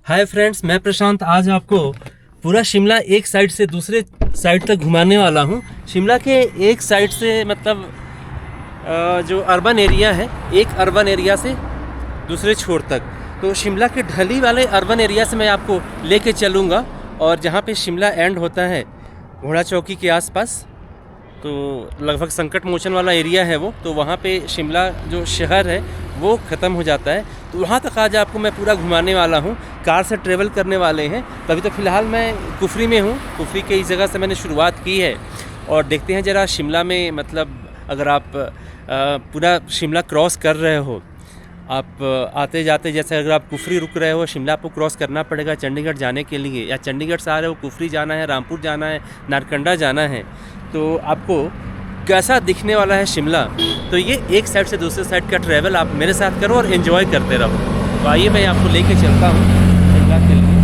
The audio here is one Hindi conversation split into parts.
हाय फ्रेंड्स, मैं प्रशांत आज आपको पूरा शिमला एक साइड से दूसरे साइड तक घुमाने वाला हूँ। शिमला के एक साइड से मतलब जो अर्बन एरिया है, एक अर्बन एरिया से दूसरे छोर तक। तो शिमला के ढली वाले अर्बन एरिया से मैं आपको लेके चलूँगा और जहाँ पे शिमला एंड होता है घोड़ा चौकी के आसपास, तो लगभग संकट मोचन वाला एरिया है वो, तो वहाँ पे शिमला जो शहर है वो ख़त्म हो जाता है। तो वहाँ तक आज आपको मैं पूरा घुमाने वाला हूँ। कार से ट्रेवल करने वाले हैं। तो अभी तो फ़िलहाल मैं कुफरी में हूँ। कुफरी के इस जगह से मैंने शुरुआत की है और देखते हैं ज़रा शिमला में, मतलब अगर आप पूरा शिमला क्रॉस कर रहे हो, आप आते जाते, जैसे अगर आप कुफरी रुक रहे हो, शिमला आपको क्रॉस करना पड़ेगा चंडीगढ़ जाने के लिए, या चंडीगढ़ से आ रहे हो कुफरी जाना है, रामपुर जाना है, नारकंडा जाना है, तो आपको कैसा दिखने वाला है शिमला। तो ये एक साइड से दूसरे साइड का ट्रैवल आप मेरे साथ करो और एंजॉय करते रहो। तो आइए मैं आपको लेके चलता हूँ शिमला के लिए।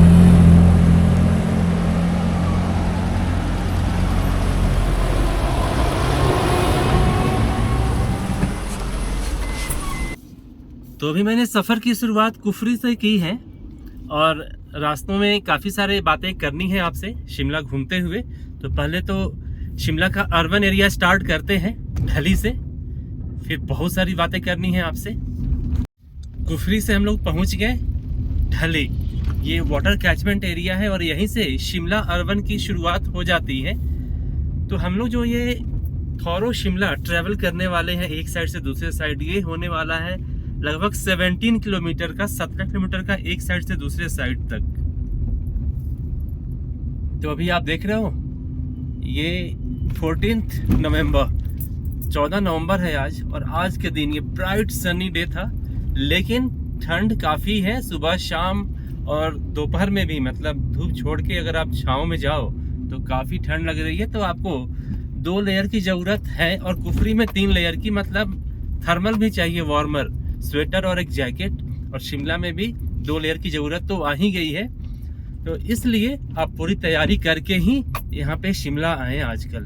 तो अभी मैंने सफ़र की शुरुआत कुफरी से की है और रास्तों में काफ़ी सारे बातें करनी है आपसे शिमला घूमते हुए। तो पहले तो शिमला का अर्बन एरिया स्टार्ट करते हैं ढली से, फिर बहुत सारी बातें करनी है आपसे। कुफरी से हम लोग पहुंच गए ढली, ये वाटर कैचमेंट एरिया है और यहीं से शिमला अर्बन की शुरुआत हो जाती है। तो हम लोग जो ये थॉरो शिमला ट्रैवल करने वाले हैं एक साइड से दूसरे साइड, ये होने वाला है लगभग 17 किलोमीटर का, 17 किलोमीटर का एक साइड से दूसरे साइड तक। तो अभी आप देख रहे हो ये 14 नवंबर, 14 नवंबर है आज, और आज के दिन ये ब्राइट सनी डे था, लेकिन ठंड काफ़ी है सुबह शाम और दोपहर में भी। मतलब धूप छोड़ के अगर आप छाँव में जाओ तो काफ़ी ठंड लग रही है। तो आपको 2 लेयर की ज़रूरत है और कुफरी में 3 लेयर की, मतलब थर्मल भी चाहिए, वार्मर, स्वेटर और एक जैकेट, और शिमला में भी 2 लेयर की ज़रूरत तो आ ही गई है। तो इसलिए आप पूरी तैयारी करके ही यहाँ पे शिमला आए आजकल।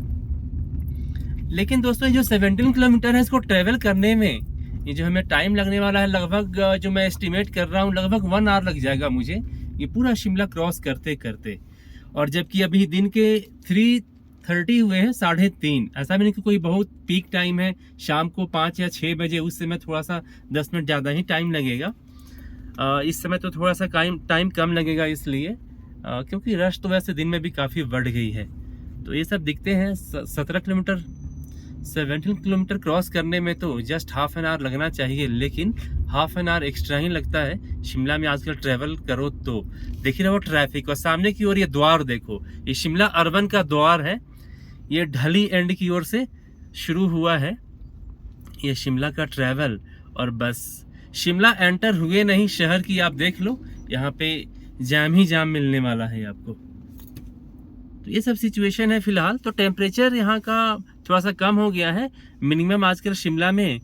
लेकिन दोस्तों ये जो 17 किलोमीटर है, इसको ट्रेवल करने में ये जो हमें टाइम लगने वाला है, लगभग जो मैं एस्टिमेट कर रहा हूँ लगभग 1 आवर लग जाएगा मुझे ये पूरा शिमला क्रॉस करते करते। और जबकि अभी दिन के 3:30 हुए हैं, 3:30, ऐसा भी नहीं कि कोई बहुत पीक टाइम है, शाम को 5 या 6 बजे उस समय थोड़ा सा 10 मिनट ज़्यादा ही टाइम लगेगा। इस समय तो थोड़ा सा टाइम कम लगेगा, इसलिए क्योंकि रश तो वैसे दिन में भी काफ़ी बढ़ गई है। तो ये सब दिखते हैं। 17 किलोमीटर क्रॉस करने में तो जस्ट हाफ एन आवर लगना चाहिए, लेकिन हाफ एन आवर एक्स्ट्रा ही लगता है शिमला में आजकल ट्रैवल करो तो। देख रहे हो ट्रैफिक, और सामने की ओर ये द्वार देखो, ये शिमला अर्बन का द्वार है, ये ढली एंड की ओर से शुरू हुआ है ये शिमला का ट्रैवल। और बस शिमला एंटर हुए नहीं शहर की, आप देख लो यहाँ पे जाम ही जाम मिलने वाला है आपको। तो ये सब सिचुएशन है फिलहाल। तो टेम्परेचर यहाँ का थोड़ा सा कम हो गया है। मिनिमम आजकल शिमला में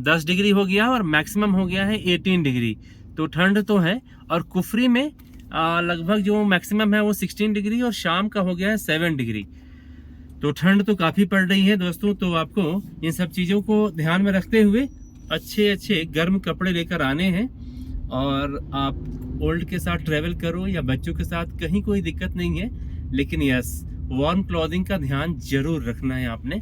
10 डिग्री हो गया और मैक्सिमम हो गया है 18 डिग्री। तो ठंड तो है। और कुफरी में लगभग जो मैक्सिमम है वो 16 डिग्री और शाम का हो गया है 7 डिग्री। तो ठंड तो काफ़ी पड़ रही है दोस्तों। तो आपको इन सब चीज़ों को ध्यान में रखते हुए अच्छे गर्म कपड़े लेकर आने हैं। और आप ओल्ड के साथ ट्रैवल करो या बच्चों के साथ, कहीं कोई दिक्कत नहीं है, लेकिन यस वार्म क्लॉथिंग का ध्यान जरूर रखना है आपने।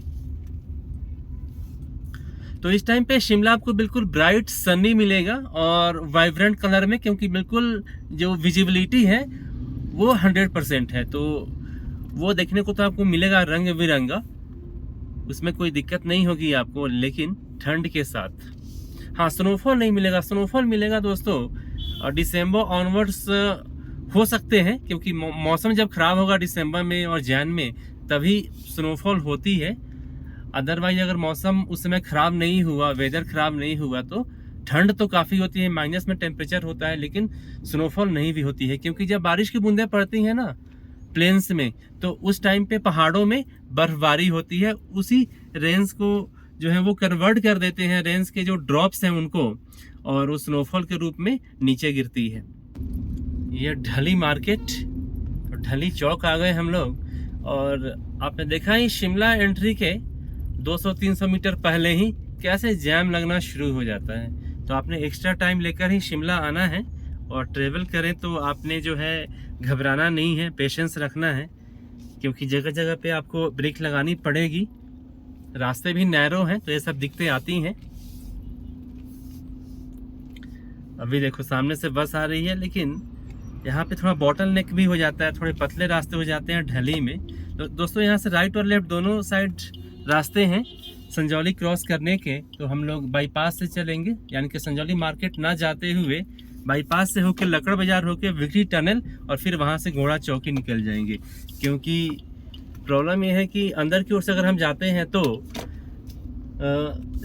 तो इस टाइम पे शिमला आपको बिल्कुल ब्राइट सनी मिलेगा और वाइब्रेंट कलर में, क्योंकि बिल्कुल जो विजिबिलिटी है वो 100% है। तो वो देखने को तो आपको मिलेगा रंग बिरंगा, उसमें कोई दिक्कत नहीं होगी आपको, लेकिन ठंड के साथ। हाँ, स्नोफॉल नहीं मिलेगा। स्नोफॉल मिलेगा दोस्तों और दिसंबर ऑनवर्ड्स हो सकते हैं, क्योंकि मौसम जब ख़राब होगा दिसंबर में और जैन में, तभी स्नोफॉल होती है। अदरवाइज अगर मौसम उस समय ख़राब नहीं हुआ, वेदर ख़राब नहीं हुआ, तो ठंड तो काफ़ी होती है, माइनस में टेम्परेचर होता है, लेकिन स्नोफॉल नहीं भी होती है। क्योंकि जब बारिश की बूंदें पड़ती हैं ना प्लेन्स में, तो उस टाइम पे पहाड़ों में बर्फबारी होती है। उसी रेंज को जो है वो कन्वर्ट कर देते हैं, रेंज के जो ड्रॉप्स हैं उनको, और वो स्नोफॉल के रूप में नीचे गिरती है। ये ढली मार्केट, ढली चौक आ गए हम लोग। और आपने देखा ही शिमला एंट्री के 200-300 मीटर पहले ही कैसे जैम लगना शुरू हो जाता है। तो आपने एक्स्ट्रा टाइम लेकर ही शिमला आना है और ट्रेवल करें तो आपने जो है घबराना नहीं है, पेशेंस रखना है, क्योंकि जगह जगह पे आपको ब्रेक लगानी पड़ेगी। रास्ते भी नैरो हैं तो ये सब दिक्कतें आती हैं। अभी देखो सामने से बस आ रही है, लेकिन यहाँ पे थोड़ा बॉटल नेक भी हो जाता है, थोड़े पतले रास्ते हो जाते हैं ढली में। तो दोस्तों यहाँ से राइट और लेफ्ट दोनों साइड रास्ते हैं संजौली क्रॉस करने के। तो हम लोग बाईपास से चलेंगे, यानी कि संजौली मार्केट ना जाते हुए बाईपास से होकर लकड़ बाजार होकर विक्ट्री टनल और फिर वहाँ से घोड़ा चौकी निकल जाएंगे। क्योंकि प्रॉब्लम ये है कि अंदर की ओर से अगर हम जाते हैं तो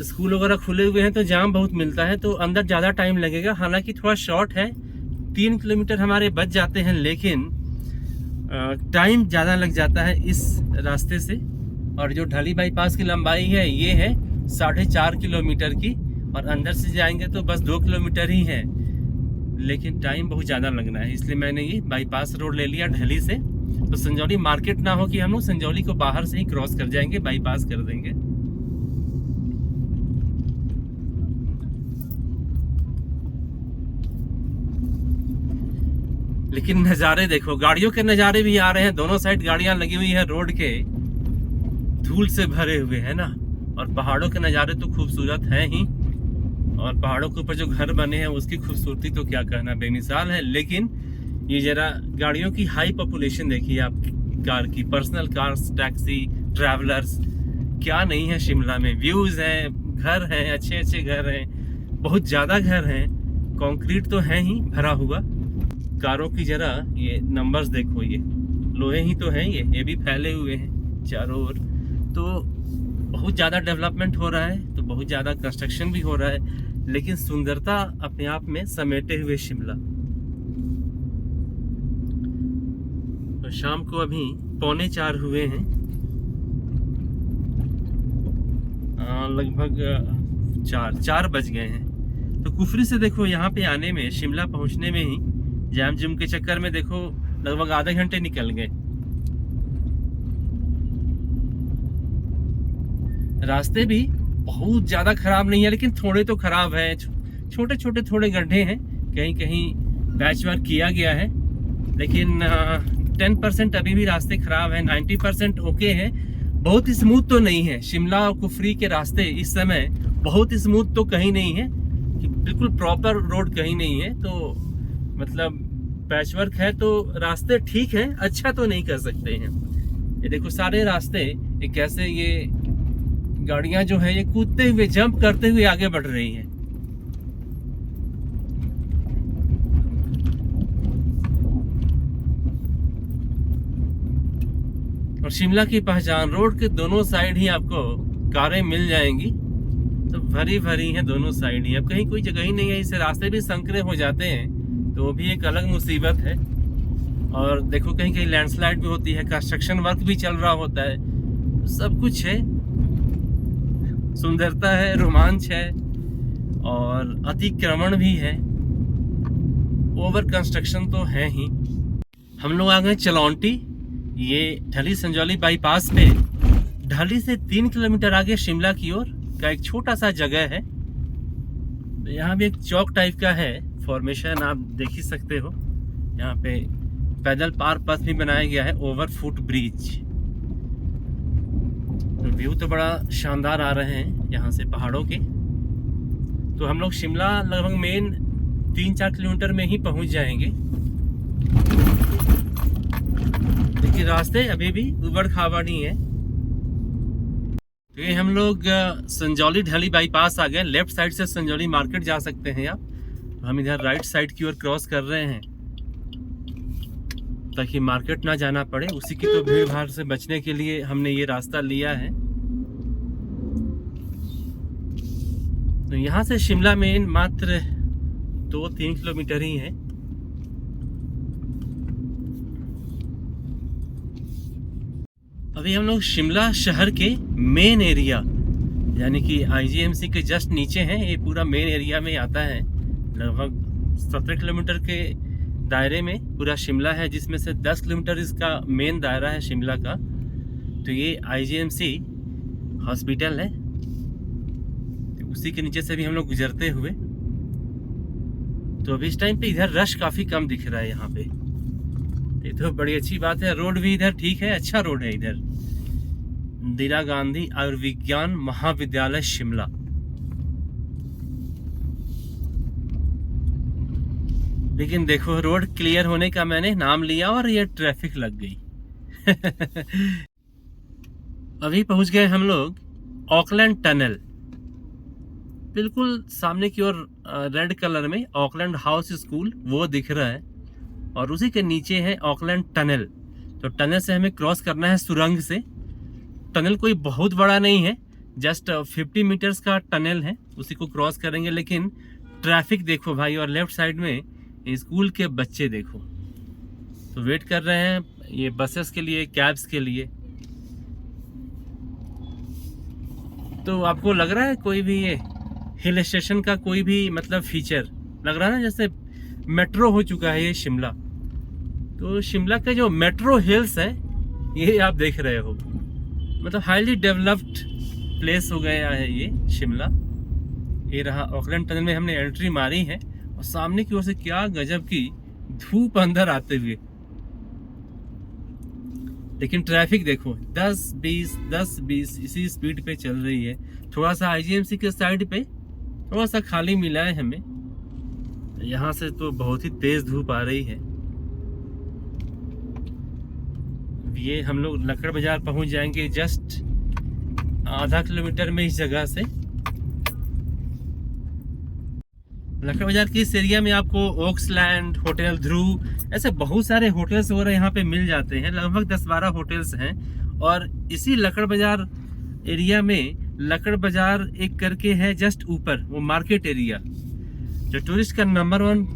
स्कूल वगैरह खुले हुए हैं तो जाम बहुत मिलता है, तो अंदर ज़्यादा टाइम लगेगा। हालांकि थोड़ा शॉर्ट है, 3 किलोमीटर हमारे बच जाते हैं, लेकिन टाइम ज़्यादा लग जाता है इस रास्ते से। और जो ढाली बाईपास की लंबाई है ये है 4.5 किलोमीटर की, और अंदर से जाएंगे तो बस 2 किलोमीटर ही है, लेकिन टाइम बहुत ज़्यादा लगना है। इसलिए मैंने ये बाईपास रोड ले लिया ढली से, तो संजौली मार्केट ना हो कि हम लोग संजौली को बाहर से ही क्रॉस कर जाएंगे, बाईपास कर देंगे। लेकिन नज़ारे देखो, गाड़ियों के नज़ारे भी आ रहे हैं, दोनों साइड गाड़ियां लगी हुई है रोड के, धूल से भरे हुए है ना। और पहाड़ों के नज़ारे तो खूबसूरत हैं ही, और पहाड़ों के ऊपर जो घर बने हैं उसकी खूबसूरती तो क्या कहना, बेमिसाल है। लेकिन ये जरा गाड़ियों की हाई पॉपुलेशन देखिए आप, कार की, पर्सनल कार्स, टैक्सी, ट्रैवलर्स, क्या नहीं है शिमला में। व्यूज़ हैं, घर हैं, अच्छे अच्छे घर हैं, बहुत ज़्यादा घर हैं, कंक्रीट तो है ही भरा हुआ। कारों की जरा ये नंबर्स देखो, ये लोहे ही तो हैं, ये भी फैले हुए हैं चारों ओर। तो बहुत ज़्यादा डेवलपमेंट हो रहा है, तो बहुत ज़्यादा कंस्ट्रक्शन भी हो रहा है, लेकिन सुंदरता अपने आप में समेटे हुए शिमला। तो शाम को अभी 3:45 हुए हैं, लगभग 4 बज गए हैं। तो कुफरी से देखो यहाँ पे आने में, शिमला पहुँचने में ही जैम जुम के चक्कर में देखो लगभग आधे घंटे निकल गए। रास्ते भी बहुत ज़्यादा खराब नहीं है, लेकिन थोड़े तो खराब है, छोटे छोटे थोड़े गड्ढे हैं, कहीं कहीं पैच वर्क किया गया है, लेकिन 10% अभी भी रास्ते खराब है, 90% ओके है। बहुत स्मूथ तो नहीं है शिमला और कुफरी के रास्ते इस समय, बहुत स्मूथ तो कहीं नहीं है, कि बिल्कुल प्रॉपर रोड कहीं नहीं है। तो मतलब पैच वर्क है, तो रास्ते ठीक है, अच्छा तो नहीं कर सकते हैं। ये देखो सारे रास्ते ये कैसे, ये गाड़ियां जो है ये कूदते हुए, जंप करते हुए आगे बढ़ रही हैं। और शिमला की पहचान, रोड के दोनों साइड ही आपको कारें मिल जाएंगी, तो भरी भरी हैं दोनों साइड ही। अब कहीं कोई जगह ही नहीं है, इससे रास्ते भी संकरे हो जाते हैं, तो वो भी एक अलग मुसीबत है। और देखो कहीं कहीं लैंडस्लाइड भी होती है, कंस्ट्रक्शन वर्क भी चल रहा होता है, सब कुछ है, सुंदरता है, रोमांच है, और अतिक्रमण भी है, ओवर कंस्ट्रक्शन तो है ही। हम लोग आ गए चलौंटी, ये ढली संजौली बाईपास पे, ढली से 3 किलोमीटर आगे शिमला की ओर का एक छोटा सा जगह है। तो यहाँ भी एक चौक टाइप का है फॉर्मेशन, आप देख ही सकते हो। यहाँ पे पैदल पार पथ भी बनाया गया है, ओवर फुट ब्रिज। तो व्यू तो बड़ा शानदार आ रहे हैं यहाँ से पहाड़ों के। तो हम लोग शिमला लगभग मेन 3-4 किलोमीटर में ही पहुँच जाएंगे, लेकिन रास्ते अभी भी उबड़ खाबड़ ही है। तो ये हम लोग संजौली ढली बाईपास आ गए। लेफ्ट साइड से संजौली मार्केट जा सकते हैं आप, हम इधर राइट साइड की ओर क्रॉस कर रहे हैं ताकि मार्केट ना जाना पड़े। उसी की तो भीड़ भाड़ से बचने के लिए हमने ये रास्ता लिया है। तो यहाँ से शिमला मेन मात्र 2-3 किलोमीटर ही है। अभी हम लोग शिमला शहर के मेन एरिया, यानी कि आईजीएमसी के जस्ट नीचे हैं। ये पूरा मेन एरिया में आता है, लगभग 17 किलोमीटर के दायरे में पूरा शिमला है, जिसमें से 10 किलोमीटर इसका मेन दायरा है शिमला का। तो ये आईजीएमसी हॉस्पिटल है, तो उसी के नीचे से भी हम लोग गुजरते हुए तो अभी इस टाइम पे इधर रश काफ़ी कम दिख रहा है यहाँ पे। ये तो बड़ी अच्छी बात है। रोड भी इधर ठीक है, अच्छा रोड है इधर। इंदिरा गांधी आयुर्विज्ञान महाविद्यालय शिमला। लेकिन देखो रोड क्लियर होने का मैंने नाम लिया और ये ट्रैफिक लग गई। अभी पहुंच गए हम लोग ऑकलैंड टनल। बिल्कुल सामने की ओर रेड कलर में ऑकलैंड हाउस स्कूल वो दिख रहा है और उसी के नीचे है ऑकलैंड टनल। तो टनल से हमें क्रॉस करना है सुरंग से। टनल कोई बहुत बड़ा नहीं है, जस्ट 50 मीटर्स का टनल है, उसी को क्रॉस करेंगे। लेकिन ट्रैफिक देखो भाई, और लेफ्ट साइड में स्कूल के बच्चे देखो, तो वेट कर रहे हैं ये बसेस के लिए, कैब्स के लिए। तो आपको लग रहा है कोई भी ये हिल स्टेशन का कोई भी मतलब फीचर लग रहा है ना, जैसे मेट्रो हो चुका है ये शिमला। तो शिमला के जो मेट्रो हिल्स है ये आप देख रहे हो, मतलब हाईली डेवलप्ड प्लेस हो गया है ये शिमला। ये रहा ऑकलैंड टनल में हमने एंट्री मारी है और सामने की ओर से क्या गजब की धूप अंदर आते हुए। लेकिन ट्रैफिक देखो 10-20 इसी स्पीड पे चल रही है। थोड़ा सा आईजीएमसी के साइड पे थोड़ा सा खाली मिला है हमें, यहाँ से तो बहुत ही तेज धूप आ रही है। ये हम लोग लक्कड़ बाजार पहुंच जाएंगे जस्ट आधा किलोमीटर में इस जगह से। लक्कड़ बाजार की इस एरिया में आपको ओक्सलैंड, होटल ध्रुव, ऐसे बहुत सारे होटल्स वगैरह यहाँ पे मिल जाते हैं। लगभग 10-12 होटल्स हैं। और इसी लक्कड़ बाजार एरिया में लक्कड़ बाजार एक करके है जस्ट ऊपर, वो मार्केट एरिया जो टूरिस्ट का नंबर 1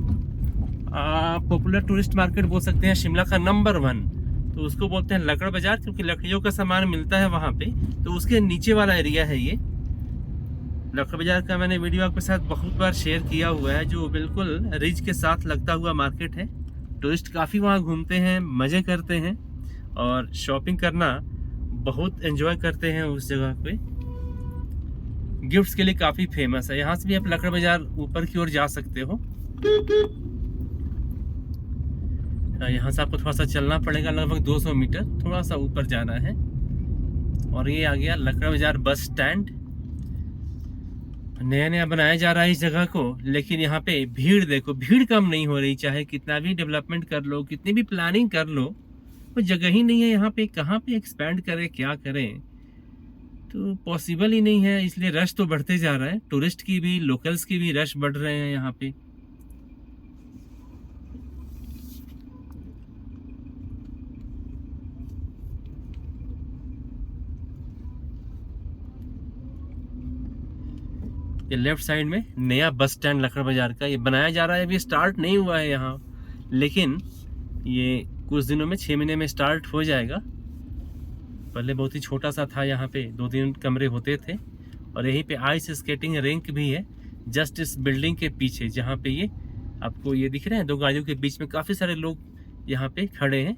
पॉपुलर टूरिस्ट मार्केट बोल सकते हैं, शिमला का नंबर 1। तो उसको बोलते हैं लक्कड़ बाजार, क्योंकि लकड़ियों का सामान मिलता है वहाँ पे। तो उसके नीचे वाला एरिया है ये लक्कड़ बाजार का। मैंने वीडियो आपके साथ बहुत बार शेयर किया हुआ है, जो बिल्कुल रिज के साथ लगता हुआ मार्केट है। टूरिस्ट काफ़ी वहाँ घूमते हैं, मज़े करते हैं और शॉपिंग करना बहुत एंजॉय करते हैं उस जगह पे। गिफ्ट्स के लिए काफ़ी फेमस है। यहाँ से भी आप लक्कड़ बाजार ऊपर की ओर जा सकते हो। यहाँ से आपको थोड़ा सा चलना पड़ेगा, लगभग 200 मीटर थोड़ा सा ऊपर जाना है। और ये आ गया लक्कड़ बाजार बस स्टैंड। नया नया बनाया जा रहा है इस जगह को, लेकिन यहाँ पे भीड़ देखो, भीड़ कम नहीं हो रही। चाहे कितना भी डेवलपमेंट कर लो, कितनी भी प्लानिंग कर लो, वो जगह ही नहीं है यहाँ पे। कहाँ पे एक्सपैंड करें, क्या करें, तो पॉसिबल ही नहीं है। इसलिए रश तो बढ़ते जा रहा है, टूरिस्ट की भी, लोकल्स की भी रश बढ़ रहे हैं यहाँ पे। ये लेफ्ट साइड में नया बस स्टैंड लक्कड़ बाजार का ये बनाया जा रहा है। अभी स्टार्ट नहीं हुआ है यहाँ, लेकिन ये कुछ दिनों में, 6 महीने में स्टार्ट हो जाएगा। पहले बहुत ही छोटा सा था, यहाँ पे 2-3 कमरे होते थे। और यहीं पे आइस स्केटिंग रिंक भी है जस्ट इस बिल्डिंग के पीछे, जहाँ पे ये आपको ये दिख रहे हैं 2 गाड़ियों के बीच में काफ़ी सारे लोग यहाँ पे खड़े हैं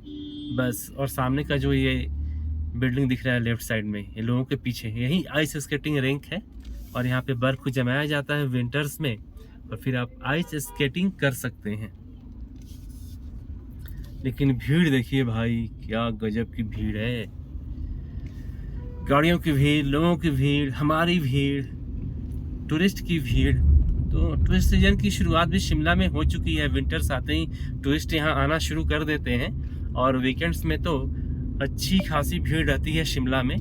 बस। और सामने का जो ये बिल्डिंग दिख रहा है लेफ्ट साइड में, ये लोगों के पीछे यही आइस स्केटिंग रिंक है। और यहाँ पे बर्फ को जमाया जाता है विंटर्स में, और फिर आप आइस स्केटिंग कर सकते हैं। लेकिन भीड़ देखिए भाई, क्या गजब की भीड़ है। गाड़ियों की भीड़, लोगों की भीड़, हमारी भीड़, टूरिस्ट की भीड़। तो टूरिस्ट सीजन की शुरुआत भी शिमला में हो चुकी है। विंटर्स आते ही टूरिस्ट यहाँ आना शुरू कर देते हैं और वीकेंड्स में तो अच्छी खासी भीड़ रहती है शिमला में।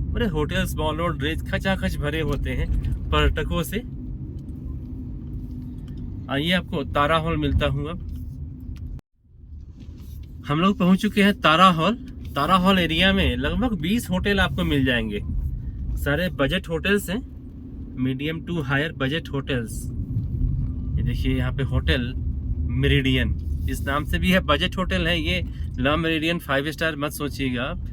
पूरे होटल्स, मॉल और रेज खचाखच भरे होते हैं पर्यटकों से। आइए आपको तारा हॉल मिलता हूँ। अब हम लोग पहुंच चुके हैं Tara Hall. Tara hall area में लगभग 20 होटल आपको मिल जाएंगे। सारे बजट होटल्स हैं, medium to higher budget hotels. ये देखिए यहाँ पे होटल मेरिडियन, इस नाम से भी है, बजट होटल है ये। ला मेरिडियन 5 स्टार मत सोचिएगा आप।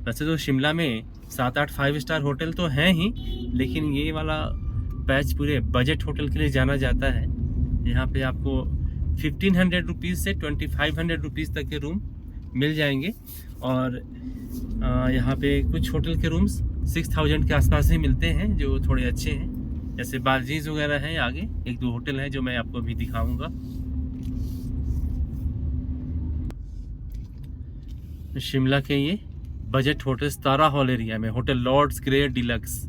वैसे तो शिमला में 7-8 5 स्टार होटल तो हैं ही, लेकिन ये वाला पैच पूरे बजट होटल के लिए जाना जाता है। यहाँ पे आपको 1500 रुपीज़ से 2500 रुपीज़ तक के रूम मिल जाएंगे। और यहाँ पे कुछ होटल के रूम्स 6000 के आसपास ही मिलते हैं, जो थोड़े अच्छे हैं। जैसे बालजीज वगैरह हैं, आगे एक दो होटल हैं जो मैं आपको अभी दिखाऊंगा। शिमला के ये budget hotel Tara hall area में, hotel Lords Grey deluxe,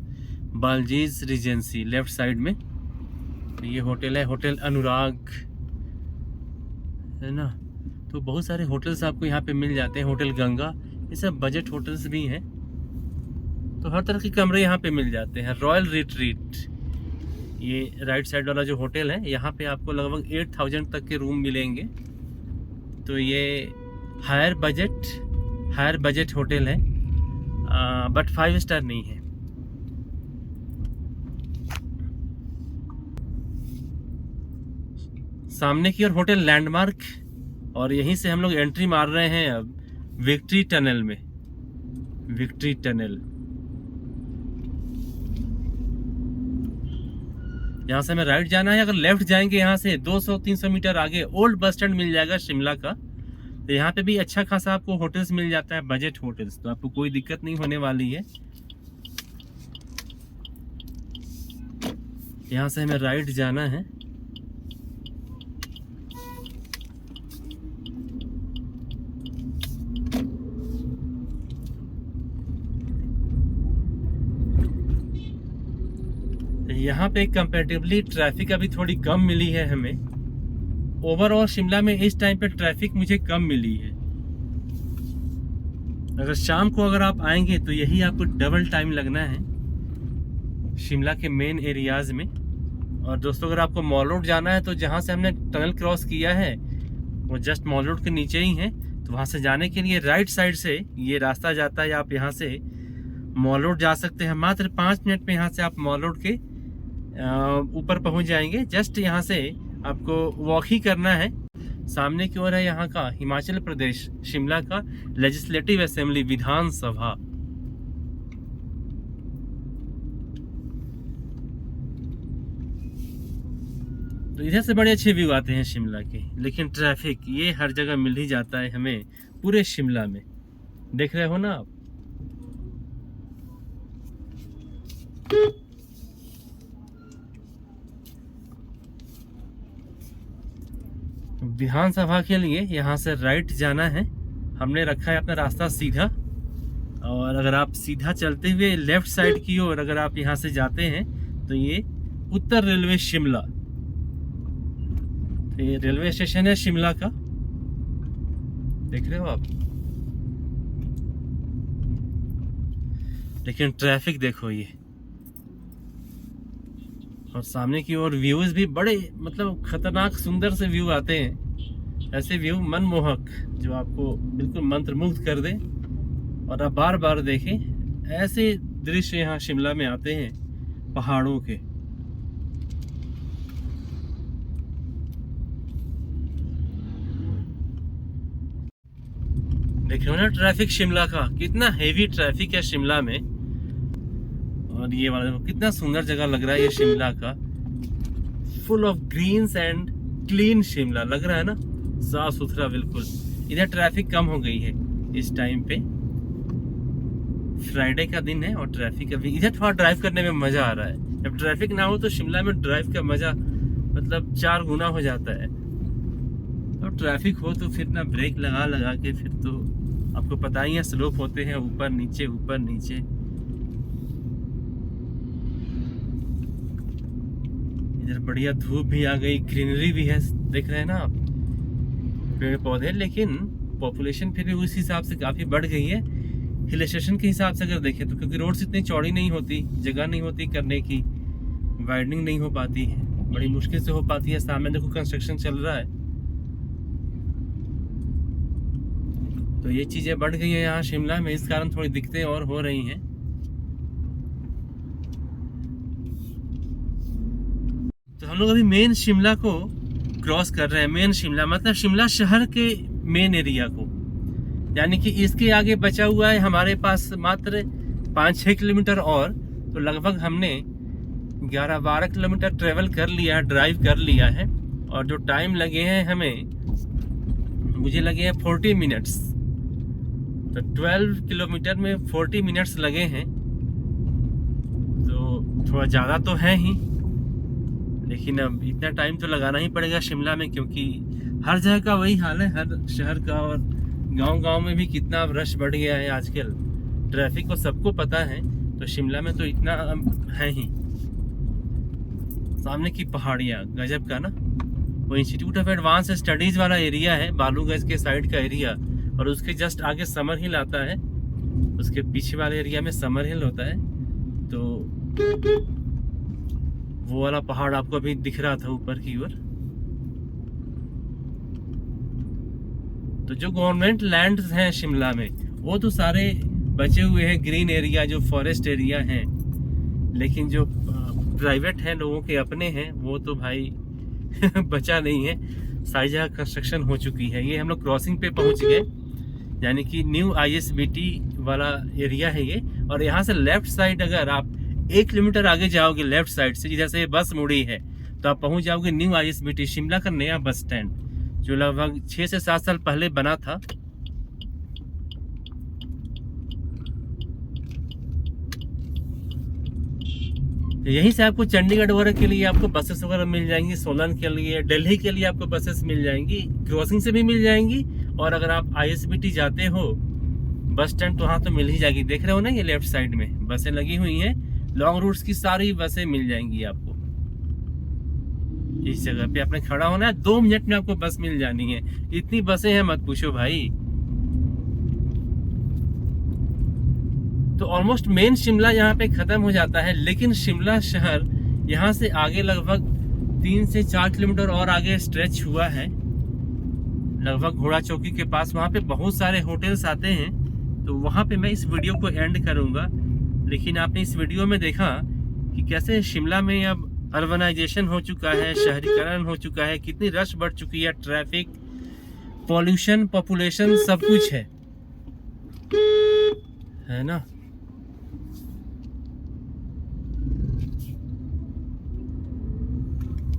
Balajis regency left side में ये होटल है, होटल अनुराग है ना। तो बहुत सारे होटल्स आपको यहाँ पे मिल जाते हैं, होटल गंगा, ये सब बजट होटल्स भी हैं। तो हर तरह के कमरे यहाँ पे मिल जाते हैं। रॉयल रिट्रीट, ये राइट साइड वाला जो होटल है, यहाँ पे आपको लगभग 8000 तक के रूम मिलेंगे। तो ये हायर बजट होटल है, बट 5 स्टार नहीं है। सामने की ओर होटल लैंडमार्क, और यहीं से हम लोग एंट्री मार रहे हैं अब विक्ट्री टनल में। विक्ट्री टनल, यहाँ से हमें राइट जाना है। अगर लेफ्ट जाएंगे यहाँ से 200-300 मीटर आगे ओल्ड बस स्टैंड मिल जाएगा शिमला का। तो यहाँ पे भी अच्छा खासा आपको होटल्स मिल जाता है, बजट होटल्स, तो आपको कोई दिक्कत नहीं होने वाली है। यहाँ से हमें राइट जाना है। यहाँ पे कंपैरेटिवली ट्रैफिक अभी थोड़ी कम मिली है हमें। ओवरऑल शिमला में इस टाइम पे ट्रैफिक मुझे कम मिली है। अगर शाम को अगर आप आएंगे तो यही आपको डबल टाइम लगना है शिमला के मेन एरियाज में। और दोस्तों, अगर आपको मॉल रोड जाना है तो जहाँ से हमने टनल क्रॉस किया है वो जस्ट मॉल रोड के नीचे ही है। तो वहाँ से जाने के लिए राइट साइड से ये रास्ता जाता है। आप यहाँ से मॉल रोड जा सकते हैं। मात्र 5 मिनट में यहाँ से आप मॉल रोड के ऊपर पहुंच जाएंगे। जस्ट यहाँ से आपको वॉक ही करना है। सामने की ओर है यहाँ का हिमाचल प्रदेश शिमला का लेजिस्लेटिव असेंबली, विधानसभा। तो इधर से बड़े अच्छे व्यू आते हैं शिमला के। लेकिन ट्रैफिक ये हर जगह मिल ही जाता है हमें पूरे शिमला में, देख रहे हो ना आप। विधानसभा के लिए यहाँ से राइट जाना है। हमने रखा है अपना रास्ता सीधा, और अगर आप सीधा चलते हुए लेफ्ट साइड की ओर अगर आप यहाँ से जाते हैं तो ये उत्तर रेलवे शिमला, तो ये रेलवे स्टेशन है शिमला का, देख रहे हो आप। लेकिन ट्रैफिक देखो ये, और सामने की ओर व्यूज भी बड़े मतलब खतरनाक सुंदर से व्यू आते हैं। ऐसे व्यू मनमोहक जो आपको बिल्कुल मंत्रमुग्ध कर दे और आप बार बार देखें। ऐसे दृश्य यहाँ शिमला में आते हैं पहाड़ों के। देख रहे हो ना ट्रैफिक शिमला का, कितना हेवी ट्रैफिक है शिमला में। और ये वाला देखो कितना सुंदर जगह लग रहा है ये शिमला का, full of greens and clean Shimla लग रहा है ना, साफ सुथरा बिल्कुल। इधर ट्रैफिक कम हो गई है इस टाइम पे, फ्राइडे का दिन है और ट्रैफिक अभी इधर थोड़ा ड्राइव करने में मजा आ रहा है। जब ट्रैफिक ना हो तो शिमला में ड्राइव का मजा मतलब 4 गुना हो जाता है। और ट्रैफिक हो तो फिर ना ब्रेक लगा लगा के, फिर तो आपको पता ही है स्लोप होते हैं ऊपर नीचे ऊपर नीचे। इधर बढ़िया धूप भी आ गई, ग्रीनरी भी है, देख रहे हैं ना आप, पेड़ पौधे। लेकिन पॉपुलेशन फिर भी उस हिसाब से काफी बढ़ गई है हिल स्टेशन के हिसाब से अगर देखें तो, क्योंकि रोड्स इतनी चौड़ी नहीं होती, जगह नहीं होती करने की, वाइडनिंग नहीं हो पाती है, बड़ी मुश्किल से हो पाती है। सामने देखो कंस्ट्रक्शन चल रहा है, तो ये चीजें बढ़ गई है यहाँ शिमला में, इस कारण थोड़ी दिक्कतें और हो रही हैं। तो हम लोग अभी मेन शिमला को क्रॉस कर रहे हैं। मेन शिमला मतलब शिमला शहर के मेन एरिया को, यानी कि इसके आगे बचा हुआ है हमारे पास मात्र 5-6 किलोमीटर और। तो लगभग हमने 11-12 किलोमीटर ट्रेवल कर लिया है, ड्राइव कर लिया है। और जो टाइम लगे हैं हमें, मुझे लगे हैं 40 मिनट्स। तो 12 किलोमीटर में 40 मिनट्स लगे हैं, तो थोड़ा ज़्यादा तो है ही। लेकिन अब इतना टाइम तो लगाना ही पड़ेगा शिमला में, क्योंकि हर जगह का वही हाल है, हर शहर का। और गांव-गांव में भी कितना रश बढ़ गया है आजकल, ट्रैफिक को सबको पता है। तो शिमला में तो इतना है ही। सामने की पहाड़ियाँ गजब का ना, वो इंस्टीट्यूट ऑफ एडवांस स्टडीज वाला एरिया है, बालूगंज के साइड का एरिया। और उसके जस्ट आगे समर हिल आता है, उसके पीछे वाले एरिया में समर हिल होता है। तो वो वाला पहाड़ आपको अभी दिख रहा था ऊपर की ओर। तो जो गवर्नमेंट लैंड्स हैं शिमला में, वो तो सारे बचे हुए हैं, ग्रीन एरिया जो फॉरेस्ट एरिया हैं। लेकिन जो प्राइवेट हैं, लोगों के अपने हैं, वो तो भाई बचा नहीं है। सारी जगह कंस्ट्रक्शन हो चुकी है। ये हम लोग क्रॉसिंग पे पहुंच गए, यानी कि न्यू ISBT वाला एरिया है ये। और यहाँ से लेफ्ट साइड अगर आप 1 किलोमीटर आगे जाओगे लेफ्ट साइड से, जिधर से बस मुड़ी है, तो आप पहुंच जाओगे न्यू ISBT, शिमला का नया बस स्टैंड, जो लगभग 6 से 7 साल पहले बना था। यहीं से आपको चंडीगढ़ वगैरह के लिए आपको बसेस वगैरह मिल जाएंगी, सोलन के लिए, दिल्ली के लिए आपको बसेस मिल जाएंगी, क्रॉसिंग से भी मिल जाएंगी। और अगर आप ISBT जाते हो बस स्टैंड, तो वहाँ तो मिल ही जाएगी। देख रहे हो ना, ये लेफ्ट साइड में बसें लगी हुई हैं, लॉन्ग रूट्स की सारी बसें मिल जाएंगी आपको। इस जगह पे आपने खड़ा होना है, 2 मिनट में आपको बस मिल जानी है। इतनी बसें हैं मत पूछो भाई। तो ऑलमोस्ट मेन शिमला यहाँ पे खत्म हो जाता है, लेकिन शिमला शहर यहाँ से आगे लगभग 3 से 4 किलोमीटर और आगे स्ट्रेच हुआ है, लगभग घोड़ा चौकी के पास। वहाँ पे बहुत सारे होटल्स आते हैं, तो वहाँ पे मैं इस वीडियो को एंड करूँगा। लेकिन आपने इस वीडियो में देखा कि कैसे शिमला में अब अर्बनाइजेशन हो चुका है, शहरीकरण हो चुका है, कितनी रश बढ़ चुकी है, ट्रैफिक, पॉल्यूशन, पॉपुलेशन, सब कुछ है ना।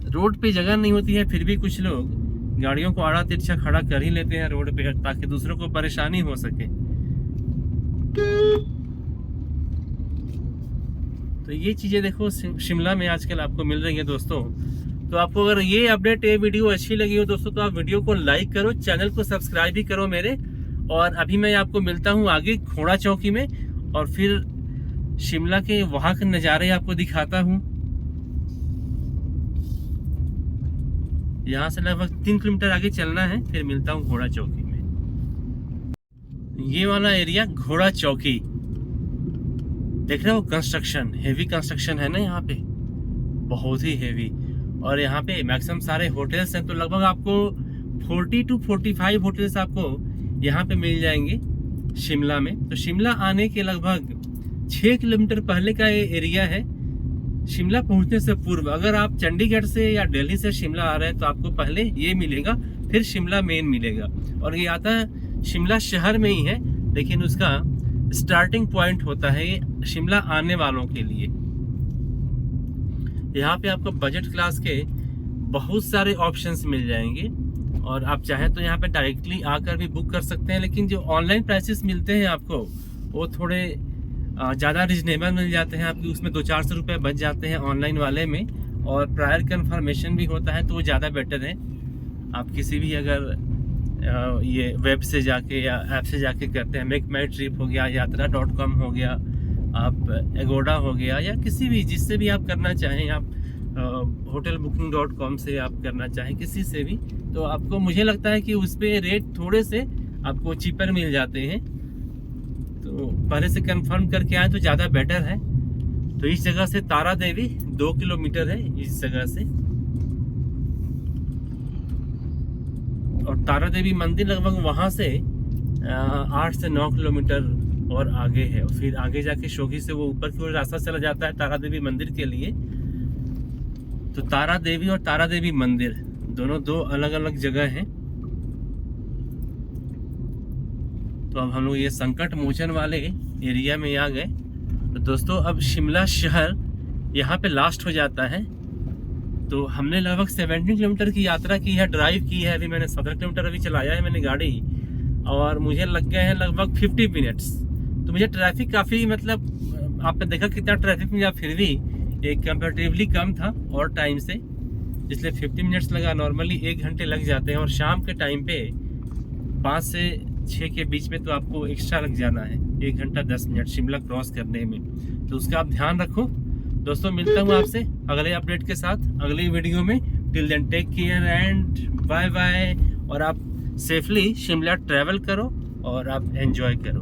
रोड पे जगह नहीं होती है, फिर भी कुछ लोग गाड़ियों को आड़ा तिरछा खड़ा कर ही लेते हैं रोड पे, ताकि दूसरों को परेशानी हो सके। तो ये चीजें देखो शिमला में आजकल आपको मिल रही है दोस्तों। तो आपको अगर ये अपडेट, ये वीडियो अच्छी लगी हो दोस्तों, तो आप वीडियो को लाइक करो, चैनल को सब्सक्राइब भी करो मेरे। और अभी मैं आपको मिलता हूँ आगे घोड़ा चौकी में, और फिर शिमला के वहां के नज़ारे आपको दिखाता हूँ। यहाँ से लगभग 3 किलोमीटर आगे चलना है, फिर मिलता हूँ घोड़ा चौकी में। ये वाला एरिया घोड़ा चौकी, देख रहे हो, कंस्ट्रक्शन, हेवी कंस्ट्रक्शन है ना यहाँ पे, बहुत ही हेवी। और यहाँ पे मैक्सिमम सारे होटल्स हैं, तो लगभग आपको 40 to 45 होटल्स आपको यहाँ पे मिल जाएंगे शिमला में। तो शिमला आने के लगभग 6 किलोमीटर पहले का ये एरिया है। शिमला पहुंचने से पूर्व अगर आप चंडीगढ़ से या दिल्ली से शिमला आ रहे हैं, तो आपको पहले ये मिलेगा, फिर शिमला मेन मिलेगा। और ये आता है शिमला शहर में ही है, लेकिन उसका स्टार्टिंग पॉइंट होता है ये शिमला आने वालों के लिए। यहाँ पे आपको बजट क्लास के बहुत सारे ऑप्शंस मिल जाएंगे, और आप चाहे तो यहाँ पे डायरेक्टली आकर भी बुक कर सकते हैं। लेकिन जो ऑनलाइन प्राइसेस मिलते हैं आपको, वो थोड़े ज़्यादा रिजनेबल मिल जाते हैं आपकी, उसमें 200-400 रुपये बच जाते हैं ऑनलाइन वाले में। और प्रायर कन्फर्मेशन भी होता है, तो वो ज़्यादा बेटर है। आप किसी भी अगर ये वेब से जाके या ऐप से जाके करते हैं, मेक माई ट्रिप हो गया, यात्रा.com हो गया, आप एगोडा हो गया, या किसी भी, जिससे भी आप करना चाहें, आप hotelbooking.com से आप करना चाहें, किसी से भी, तो आपको, मुझे लगता है कि उस पर रेट थोड़े से आपको चीपर मिल जाते हैं। तो पहले से कंफर्म करके आए तो ज़्यादा बेटर है। तो इस जगह से तारा देवी 2 किलोमीटर है इस जगह से, और तारा देवी मंदिर लगभग वहाँ से 8 से 9 किलोमीटर और आगे है। और फिर आगे जाके शोघी से वो ऊपर की ओर रास्ता चला जाता है तारा देवी मंदिर के लिए। तो तारा देवी और तारा देवी मंदिर दोनों 2 अलग अलग जगह हैं। तो अब हम लोग ये संकट मोचन वाले एरिया में आ गए। तो दोस्तों अब शिमला शहर यहाँ पे लास्ट हो जाता है। तो हमने लगभग 17 किलोमीटर की यात्रा की है, ड्राइव की है। अभी मैंने 17 किलोमीटर अभी चलाया है मैंने गाड़ी, और मुझे लग गए हैं लगभग 50 मिनट्स। तो मुझे ट्रैफिक काफ़ी, मतलब आपने देखा कितना ट्रैफिक मिला, फिर भी एक कंपैरेटिवली कम था और टाइम से। इसलिए 50 मिनट्स लगा। नॉर्मली 1 घंटे लग जाते हैं, और शाम के टाइम पे 5 से 6 के बीच में तो आपको एक्स्ट्रा लग जाना है, 1 घंटा 10 मिनट शिमला क्रॉस करने में। तो उसका आप ध्यान रखो। दोस्तों मिलता हूँ आपसे अगले अपडेट के साथ अगली वीडियो में। Till then take care and bye bye. और आप सेफली शिमला ट्रैवल करो और आप एंजॉय करो।